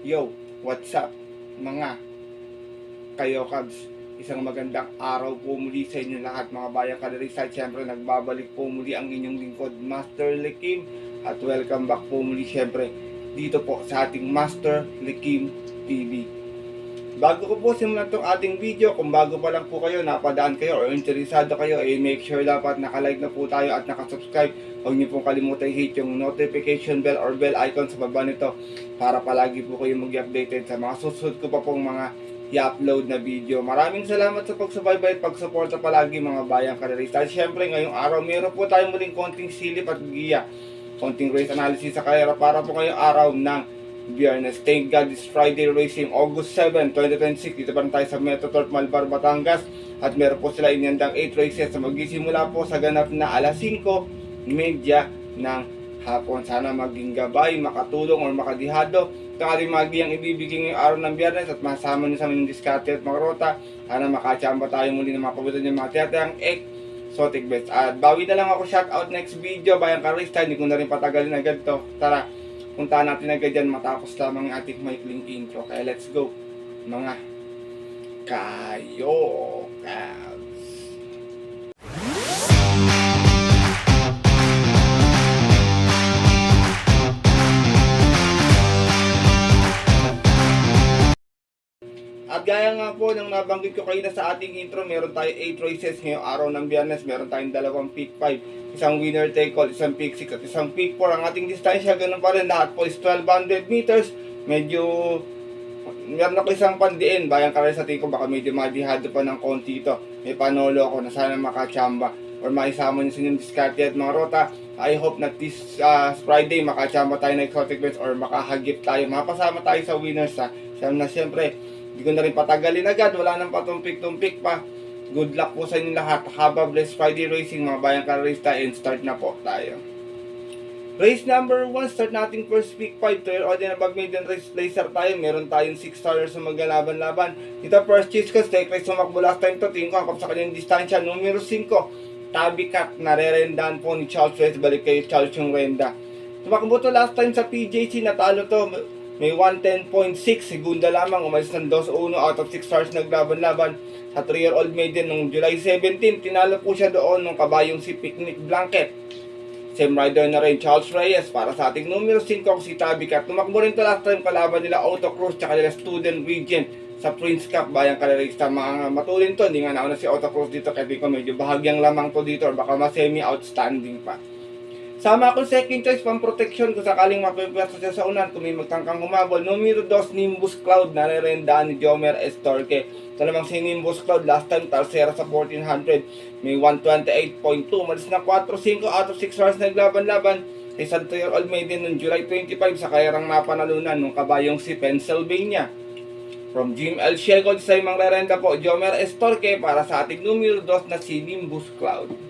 Yo, what's up mga kayo Cubs? Isang magandang araw po muli sa inyo lahat mga bayan kalarisay. Siyempre nagbabalik po muli ang inyong lingkod Master Likim at welcome back po muli siyempre dito po sa ating Master Likim TV. Bago ko po simulan itong ating video, kung bago pa lang po kayo, napadaan kayo o interesado kayo, make sure dapat nakalike na po tayo at nakasubscribe. Huwag niyo pong kalimutan i-hit yung notification bell or bell icon sa baba nito para palagi po kayo mag-updated sa mga susunod ko pa pong mga i-upload na video. Maraming salamat sa pagsubaybay at pagsuporta palagi mga bayang kalarisay. Siyempre ngayong araw meron po tayong muling konting silip at giya, konting race analysis sa karera para po ngayong araw ng Biyernes. Thank God it's Friday Racing, August 7, 2026. Dito pa rin tayo sa Metro Turf Malbar, Batangas. At meron po sila inyandang 8 races na magsisimula po sa ganap na alas 5:30 ng hapon. Sana maging gabay, makatulong o makadihado ito ating magiyang ibibigay ngayong araw ng Biyernes at masama nyo sa mga diskarte at mga rota. Sana makachamba tayo muli ng mga pabutan ng mga tiyatayang exotic bets. At bawi na lang ako, shout out next video bayang karista. Hindi ko na rin patagalin agad to. Tara, puntahan natin agad dyan matapos lamang ang ating maikling intro. Kaya let's go mga kayo Cubs. At gaya nga po ng nabanggit ko kayo na sa ating intro, meron tayo 8 races ngayong araw ng Biyernes. Meron tayong dalawang pick 5, isang winner take all, isang pick 6 at isang pick 4. Ang ating distansya ganun pa rin, lahat po is 1200 meters. Medyo meron ako isang pandiin, bayang karir sa tingin ko baka medyo madihado pa ng konti ito. May panolo ako na sana makachamba or maisama nyo sa inyong diskarte at mga rota. I hope na this Friday makachamba tayo ng exotic bets or makahagip tayo, mapasama tayo sa winners ha. Siyempre hindi ko na rin patagalin agad, wala nang patumpik-tumpik pa. Good luck po sa inyo lahat. Have a blessed Friday Racing mga bayang karista, and start na po tayo. Race number 1, start natin first pick 5. To your audience above maiden race placer tayo. Meron tayong 6 stars sa magalaban-laban. Dito first chase ko, stake race sumakbo last time to. Tingin ko angkop sa kanyang distansya. Numero 5, Tabi Cat, narerendahan po ni Charles Reyes. Balik kay Charles yung renda. Tumakbo to last time sa PJC, natalo to. May 110.6, segunda lamang, umalis ng 2-1 out of 6 stars naglaban-laban sa 3-year-old maiden nung July 17. Tinalo po siya doon nung kabayong si Picnic Blanket. Same rider na rin, Charles Reyes, para sa ating numero 5 si Tabi Cat. Tumakbo rin to last time, kalaban nila Auto Cruz tsaka nila Student Regent sa Prince Cup, bayang kalarista. Mga matulin to, hindi nga nauna si Auto Cruz dito, kaya di ko medyo bahagyang lamang to dito or baka ma-semi outstanding pa. Sama ako second choice pang protection kung sakaling mapipwersa siya sa unan kung may magtangkang humabol. Numero 2, Nimbus Cloud, narerendaan ni Jomer Estorque. Ito namang si Nimbus Cloud, last time Tarsera sa 1400, may 128.2, malis na 4-5 out of 6 hours naglaban-laban. Isang 2-year-old maiden noong July 25 sa kayarang napanalunan nung kabayong si Pennsylvania. From Jim El Ciego, sa imang rerenda po, Jomer Estorque, para sa ating numero 2 na si Nimbus Cloud.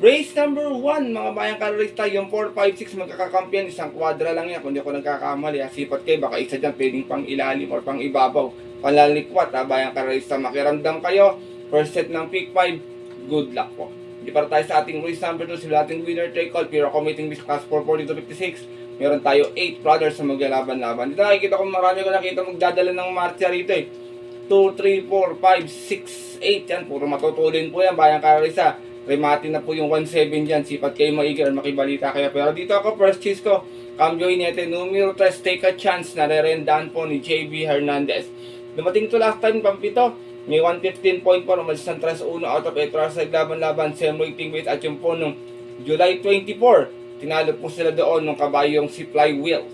Race number 1, mga bayang kalorista, yung 4, 5, 6 magkakakampiyan, isang kwadra lang yan, kung di ako nagkakamali, sipat kayo, baka isa dyan pwedeng pang ilalim or pang ibabaw, palalikwat, bayang kalorista, makiramdam kayo, first set ng pick 5, good luck po. Di para tayo sa ating race number 2, sila ating winner take all, pero committing this class for 42-56, meron tayo 8 brothers sa maglalaban-laban. Dito nakikita ko marami ko nakita magdadala ng marcha rito 2, 3, 4, 5, 6, 8, yan, puro matutulin po yan, bayang kalorista. Remati na po yung 1-7 dyan. Sipat kayo maigil or makibalita kayo. Pero dito ako, first choice ko, Cambio Inete, numero 3, Take a Chance, narerendahan po ni JB Hernandez. Dumating to last time, pampito, may 115.4, umalis ng 3-1 out of 8 hours naglaban-laban, same rating weight at yung po nung July 24, tinalo po sila doon nung kabayong si Flywheel.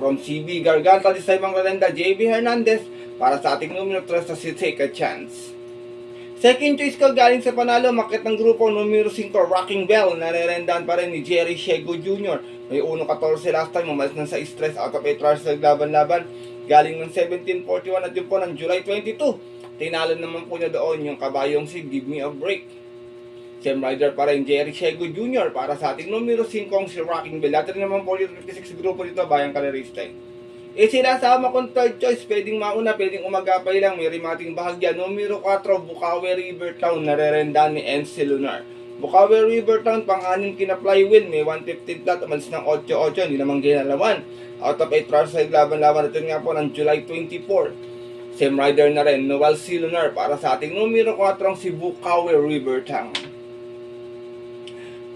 From CB Garganta, this time ang rerenda, JB Hernandez, para sa ating numero 3 na si Take a Chance. Second choice ko galing sa panalo, makit ng grupo numero 5, Rocking Bell, narerendahan pa rin ni Jerry Ciego Jr. May 1-14 last time, umalis ng 6 stress out of 8 hours naglaban-laban. Galing ng 17-41 at yun po ng July 22. Tinalo naman po niya doon yung kabayong si Give Me a Break. Same rider pa rin, Jerry Ciego Jr. para sa ating numero 5 si Rocking Bell. Dati rin naman po yung 56 grupo dito, bayang kalerista. Sinasama kong third choice, pwedeng mauna, pwedeng umagapay lang, may rimating bahagya. Numero 4, Bukawi River Town, narerendahan ni NC Lunar. Bukawi River Town, pang-anim kina-flywheel, may 115 flat, umalis ng 8-8, hindi naman ginalawan. Out of 8 runners sa laban-laban natin nga po ng July 24. Same rider na rin, Noel C. Lunar para sa ating numero 4 si Bukawi River Town.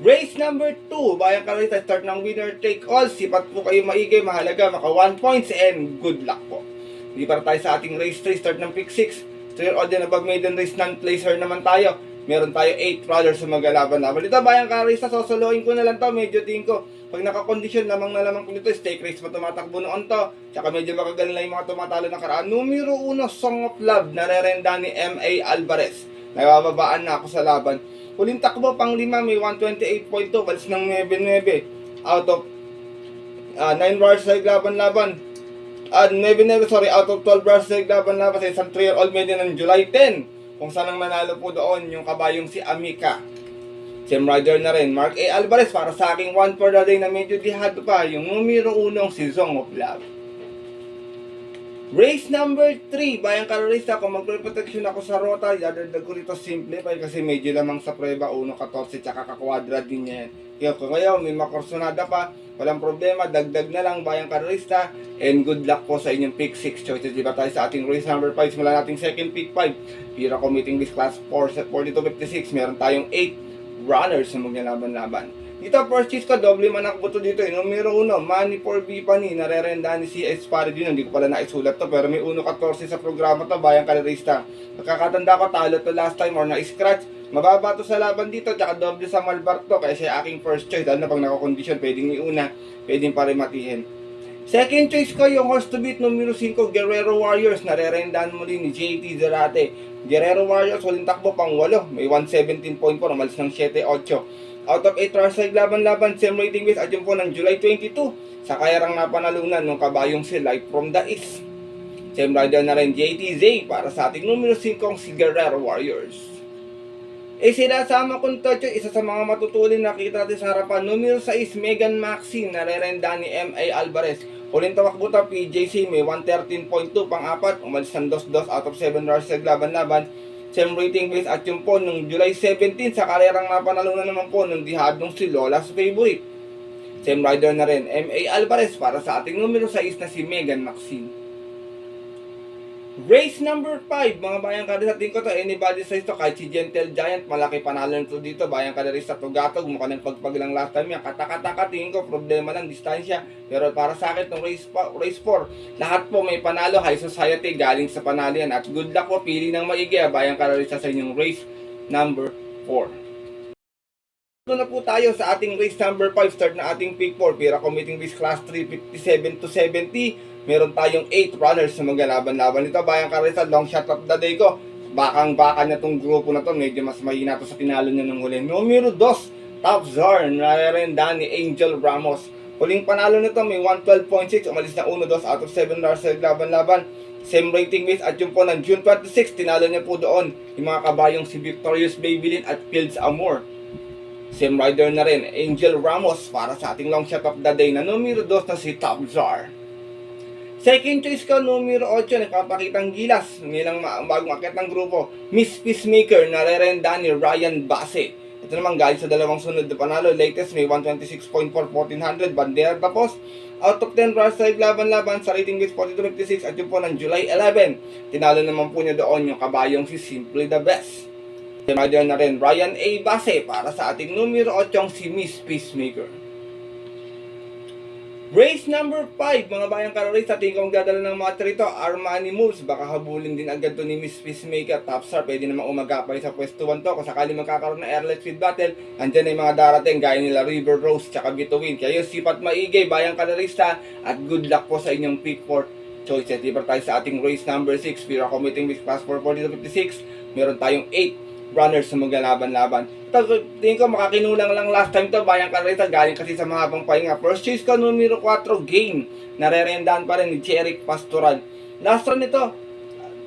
Race number 2, Bayang Carrerista, start ng winner take all. Sipat po kayo maigay, mahalaga, maka 1 points and good luck po. Hindi para tayo sa ating race 3, start ng pick 6. 3 odd and above maiden race, non-placer naman tayo. Meron tayo 8 runners sa magalaban-laban. Dito, Bayang Carrerista, sosoloin ko na lang to, medyo tingin ko. Pag nakakondisyon, lamang na lamang ko nito, stake race pa tumatakbo noon to. Tsaka medyo makagaling lang yung mga tumatalo na karaan. Numero 1, Song of Love, narerenda ni M.A. Alvarez. Nabababaan na ako sa laban. Huling takbo, pang 5, may 128.2, balis ng 9-9. Out of 9 bars sa laban-laban. 9-9, out of 12 bars sa laban-laban sa isang 3-year-old medyo ng July 10. Kung saan ang nanalo po doon, yung kabayong si Amica. Same rider na rin, Mark A. Alvarez, para sa aking 1 for the day na medyo dihado pa, yung numero 1, si Song of Love. Race number 3, Bayang Carrerista, kung magpe-protection ako sa rota, dadagdag ko rito simple kasi medyo lamang sa prueba, 1.14 tsaka kakwadra din yan. Kaya kung ngayon may makorsonada pa, walang problema, dagdag na lang Bayang Carrerista, and good luck po sa inyong pick 6 choices. Diba tayo sa ating race number 5, simula nating second pick 5, Pira Committing List Class 4, set 42.56, meron tayong 8 runners na maglalaban-laban. Dito, first choice ko, doble manakbo to dito. Numero 1, Money for Bipani, narerenda ni C.S. Paridino. Hindi ko pala naisulat to, pero may 1.14 sa programa to, Bayang Carrerista. Nakakatanda ko, talo to last time or na-scratch. Mababa to sa laban dito, tsaka doble sa Malbar to, kaya siya aking first choice. Dahil na pag nakakondisyon, pwedeng iuna, pwedeng parimatihin. Second choice ko, yung horse to beat, numero 5, Guerrero Warriors. Narerendaan mo din ni JT Zarate. Guerrero Warriors, walang takbo, pang 8. May 117.4, umalis ng 7-8. Out of 8 runners sa laban-laban, same rating base at yun po ng July 22. Sa kayarang napanalunan ng kabayong si Light from the East. Same rider na rin, JTZ, para sa ating numero 5, si Guerrero Warriors. Sinasama kong to, isa sa mga matutulin nakita natin sa harapan, numero 6, Megan Maxine, narerenda ni M.A. Alvarez. Huling tawakbo ta, PJC, may 113.2, pang-4, umalis ng 2-2 out of 7 runners sa laban-laban. Same rating base at yung po nung July 17 sa karerang napanalunan naman po nung dihadong si Lola's Favorite. Same rider na rin, M.A. Alvarez, para sa ating numero 6 na si Megan Maxine. Race number 5, mga Bayang Carrerista, tingin ko to, anybody size to, kahit si Gentle Giant, malaki panalo nito dito, Bayang Carrerista, tugatog, mukha ng pagpag lang last time yan, katakataka, tingin ko, problema lang, distansya, pero para sa akin, itong race 4, lahat po may panalo, high society, galing sa panalo yan, at good luck po, pili ng maigi, Bayang Carrerista, sa inyong race number 4. Ito na po tayo sa ating race number 5, start na ating pick 4, Pira Committing List Class 3, 57 to 70, meron tayong 8 runners na maglalaban-laban. Ito, Bayang Carrerista, long shot of the day ko. Bakang-baka na itong grupo na to. Medyo mas mahina to sa tinalo niya ng huli. Numero 2, Top Czar, narerenda ni Angel Ramos. Huling panalo nito, may 112.6. Umalis na 1-2 out of 7 runners sa laban-laban. Same rating base at yung po ng June 26, tinalo niya po doon yung mga kabayong si Victorious Babylin at Fields Amor. Same rider na rin, Angel Ramos, para sa ating long shot of the day na numero 2 na si Top Czar. Second choice ko, numero 8, nagpapakitang gilas, nilang bagong akit ng grupo, Miss Peacemaker, narerenda ni Ryan Basse. Ito naman galing sa dalawang sunod na panalo, latest may 126.4, 1400, bandera tapos, out of 10 runners sa laban-laban sa rating base 42.56 at yung po ng July 11. Tinalo naman po niya doon yung kabayong si Simply the Best. Rider na rin, Ryan A. Basse, para sa ating numero 8, si Miss Peacemaker. Race number 5, mga Bayang Carrerista, tingin kong dadala ng mga trito, Armani Moves, baka habulin din agad to ni Miss Peacemaker, Top Star, pwede namang umagapay sa pwesto 1 to, kung sakali magkakaroon ng airlet speed battle, andyan ay mga darating, gaya nila River Rose, tsaka Bituin, kaya yung sipat maigay, Bayang Carrerista, at good luck po sa inyong pick 4 choices. Libre tayo sa ating race number 6, Pira Committing List Class 4, 40-56, meron tayong 8 runners na maglalaban-laban. Tingin ko makakinulang lang last time to, Bayang Carrerista, galing kasi sa mahabang pahinga. First choice ko, numero 4, Game, narerendaan pa rin ni Jeric Pastoral. Last round nito,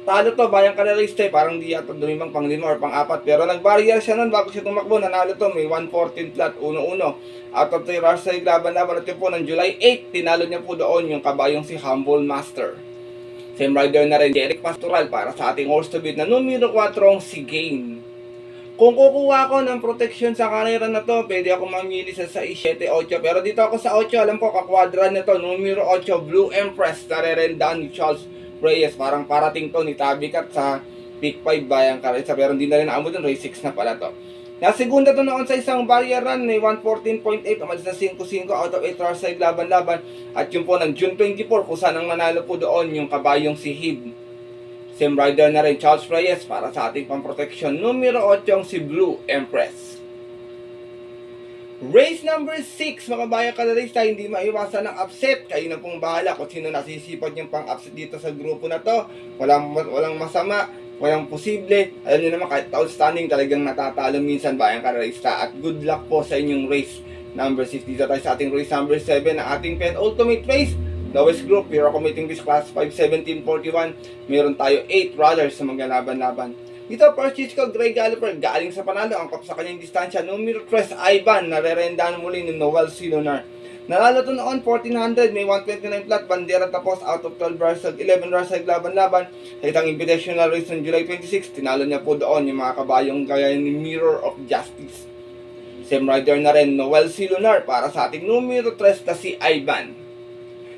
talo to, Bayang Carrerista, parang di yata dumimang pang 5 or pang 4, pero nag-barrier siya nun bago siya tumakbo, nanalo to, may 114 flat, 1-1. Out of 3 runners sa laban-laban at yun po ng July 8, tinalo niya po doon yung kabayong si Humble Master. Same rider na rin, Jeric Pastoral, para sa ating horse to beat na numero 4, si Game. Kung kukuha ko ng protection sa karera na to, pwede ako mamili sa 6, 7, 8. Pero dito ako sa 8, alam ko kakwadra na to. Numero 8, Blue Empress, narerendaan ni Charles Reyes. Parang parating to ni Tabicat sa Peak 5 Bayang Karisa. Pero hindi na rin naamo dun, race 6 na pala to. Nasegunda to noon sa isang barrier run, may 114.8, umalis na 5-5 out of 8 hours side laban-laban. At yun po ng June 24, kung saan ang nanalo po doon yung kabayong si Hib. Same rider na rin, Charles Reyes, para sa ating pang-protection. Numero 8 si Blue Empress. Race number 6, mga bayan kalarista, hindi maiwasan ng upset. Kayo na pong bahala kung sino nasisipot yung pang-upset dito sa grupo na to. Walang masama, walang posible. Alam niyo naman, kahit outstanding, talagang natatalo minsan bayan kalarista. At good luck po sa inyong race number 6. Dito tayo sa ating race number 7, ang ating penultimate race. Lowest group, we are committing this class 5-17-41. Meron tayo 8 runners sa maglalaban-laban. Dito, purchase ko, Grey Galloper, galing sa panalo, angkop sa kanyang distansya. Numero 3, Ivan, narerendaan muli ni Noel Silonar. Nanalo to noon, 1400, may 129 flat, bandera tapos, out of 12 runners, 11 runners sa laban-laban. Sa itang invitational race on July 26, tinalo niya po doon yung mga kabayong gaya ni Mirror of Justice. Same rider na rin, Noel Silonar, para sa ating numero 3 na si Ivan.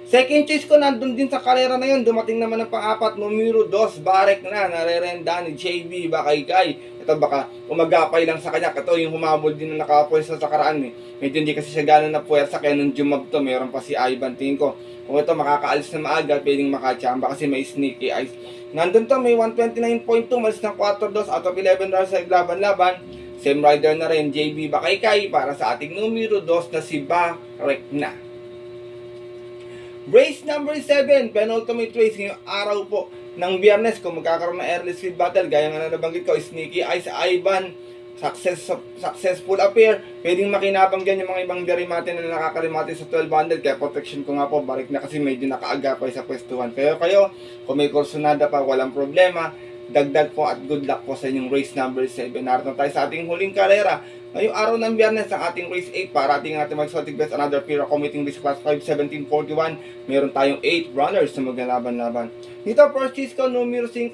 Second choice ko, nandun din sa karera na yun. Dumating naman ng pang-apat, numero 2, Barek na, narerenda ni JB Bakaykay. Ito baka umagapay lang sa kanya. Ito yung humabol din na nakapwesto sa karaan. Medyo hindi kasi siya gano'n na puwersa, kaya nung jumab to, meron pa si Ivan. Tingin ko, kung ito makakaalis na maaga, pwedeng makachamba kasi may sneaky eyes. Nandun to, may 129.2, malis ng 4-2 out of 11 runners sa laban-laban. Same rider na rin, JB Bakaykay, para sa ating numero 2 na si Barek na. Race number 7, penultimate race ngayong araw po ng Biyernes. Kung magkakaroon ng early speed battle, gaya nga na nabanggit ko, Sneaky Eyes, Ivan, successful appear. Pwedeng makinabang dyan yung mga ibang derimate na nakakarimate sa 1200. Kaya protection ko nga po, Barek na kasi medyo nakaagapay sa pwestuhan. Pero kayo, kung may kursunada pa, walang problema. Dagdag po at good luck po sa inyong race number 7. Narito tayo sa ating huling karera. Ngayong araw ng Biyernes, ang ating race 8, para ating mag-exotic best, another pair of committing this class 5-17-41. Meron tayong 8 runners na maglalaban-laban. Dito, purchase ko, numero 5,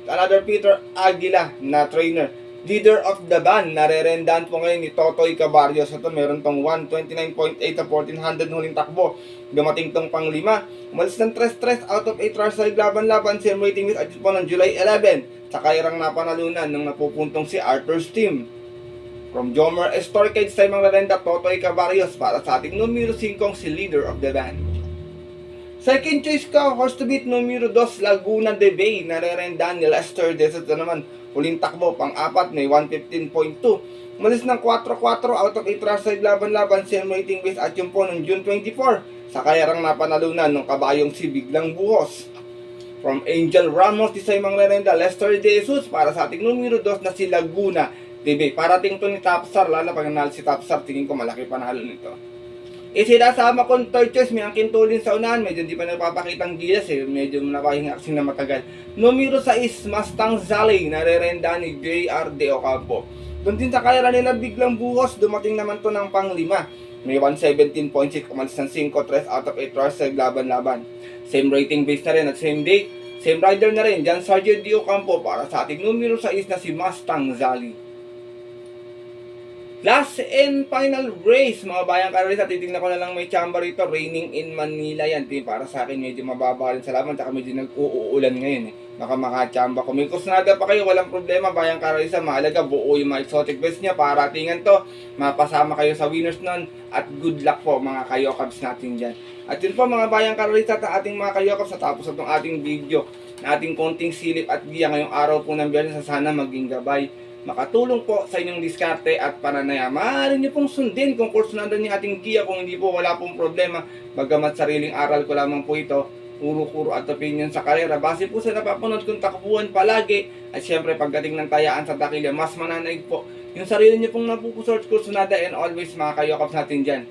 another Peter Aguila na trainer. Leader of the band, narerendaan po ngayon ni Totoy Cabarrios. Ito, meron tong 129.8 na 1400 huling takbo. Dumating tong pang 5. Umalis ng 3-3 out of 8 runners sa laban-laban. Same rating with adjust po ng July 11. Sa kairang napanalunan ng napupuntong si Arthur's team. From Jomer Estorcade sa mga renda, Totoy Cabarrios, para sa ating numero 5 si Leader of the Band. Second choice ko, horse to beat, numero 2, Laguna de Bay, narerendaan ni Lester Desert na naman. Huling takbo, pang-4, may 115.2. Umalis ng 4-4 out of 8 runners sa laban-laban, same rating base at yung po ng June 24. Sa kayarang napanalunan ng kabayong si Biglang Buhos. From Angel Ramos, di sa imang rerenda, Lester De Jesus, para sa ating numero 2 na si Laguna de Bay. Parating to ni Tapsar, lalo pag nanalo si Tapsar, tingin ko malaki panalo nito. Isinasama kong third choice, may angkintulin sa unahan, medyo hindi pa napapakitang gilas medyo napahinga kasi na matagal. Numero 6, Mustang Zally, narerenda ni J.R. De Ocampo. Doon din sa karera nila Biglang Buhos, dumating naman to ng pang 5. May 117.6, umalis ng 5-3 out of 8 runners sa laban-laban. Same rating base na rin at same date. Same rider na rin, John Sergio De Ocampo, para sa ating numero 6 na si Mustang Zally. Last and final race, mga bayang karalista, titignan ko na lang may chamba rito, raining in Manila yan. Para sa akin medyo mababa rin sa laban, saka medyo nag-uulan ngayon Baka makachamba. Kung may kusnada pa kayo, walang problema, bayang karalista, mahalaga buo yung mga exotic best niya, para tingnan to, mapasama kayo sa winners nun, at good luck po mga kayokabs natin dyan. At yun po mga bayang karalista, at ating mga kayokabs, sa tapos itong ating video, na ating konting silip at giya ngayong araw po ng Biyernes, sana maging gabay, makatulong po sa inyong diskarte at pananaya. Maaari niyo pong sundin kung kursunada niyo ating giya, kung hindi po wala pong problema. Bagamat sariling aral ko lamang po ito, puro at opinion sa karera. Base po sa napapanood kong takbuhan palagi, at syempre pagdating ng tayaan sa dakilya, mas mananaig po yung sarili niyo pong napupusort kursunada, and always mga kayokabs natin dyan.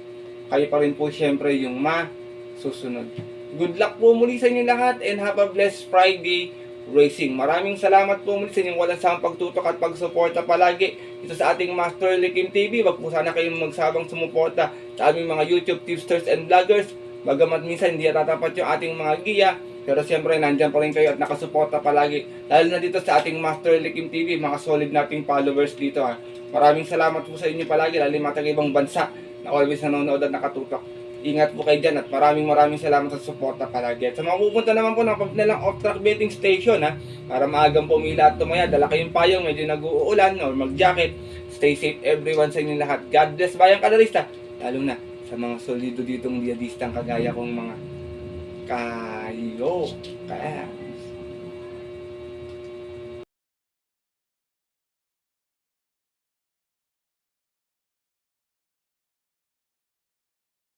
Kayo pa rin po syempre yung masusunod. Good luck po muli sa inyo lahat, and have a blessed Friday racing. Maraming salamat po muli sa inyong walang sawang pagtutok at pagsuporta palagi dito sa ating Master Likim TV. Wag po sana kayong magsabang sumuporta sa aming mga YouTube tipsters and vloggers. Bagamat minsan hindi tatapat yung ating mga giya, Pero siyempre, nandyan pa rin kayo at nakasuporta palagi. Lalo na dito sa ating Master Likim TV, mga solid nating followers dito ha. Maraming salamat po sa inyo palagi, lalo yung mga ibang bansa na always nanonood at nakatutok. Ingat po kayo dyan at maraming salamat sa suporta palagi. At sa mga pupunta naman po ng pagnalang off-track betting station ha, para maagang pumila at tumaya, dala kayong payong, medyo nag-uulan or mag-jacket. Stay safe everyone sa inyo lahat. God bless bayang Kadarista, lalo na sa mga solido ditong diadistang kagaya kong mga kayo. Kaya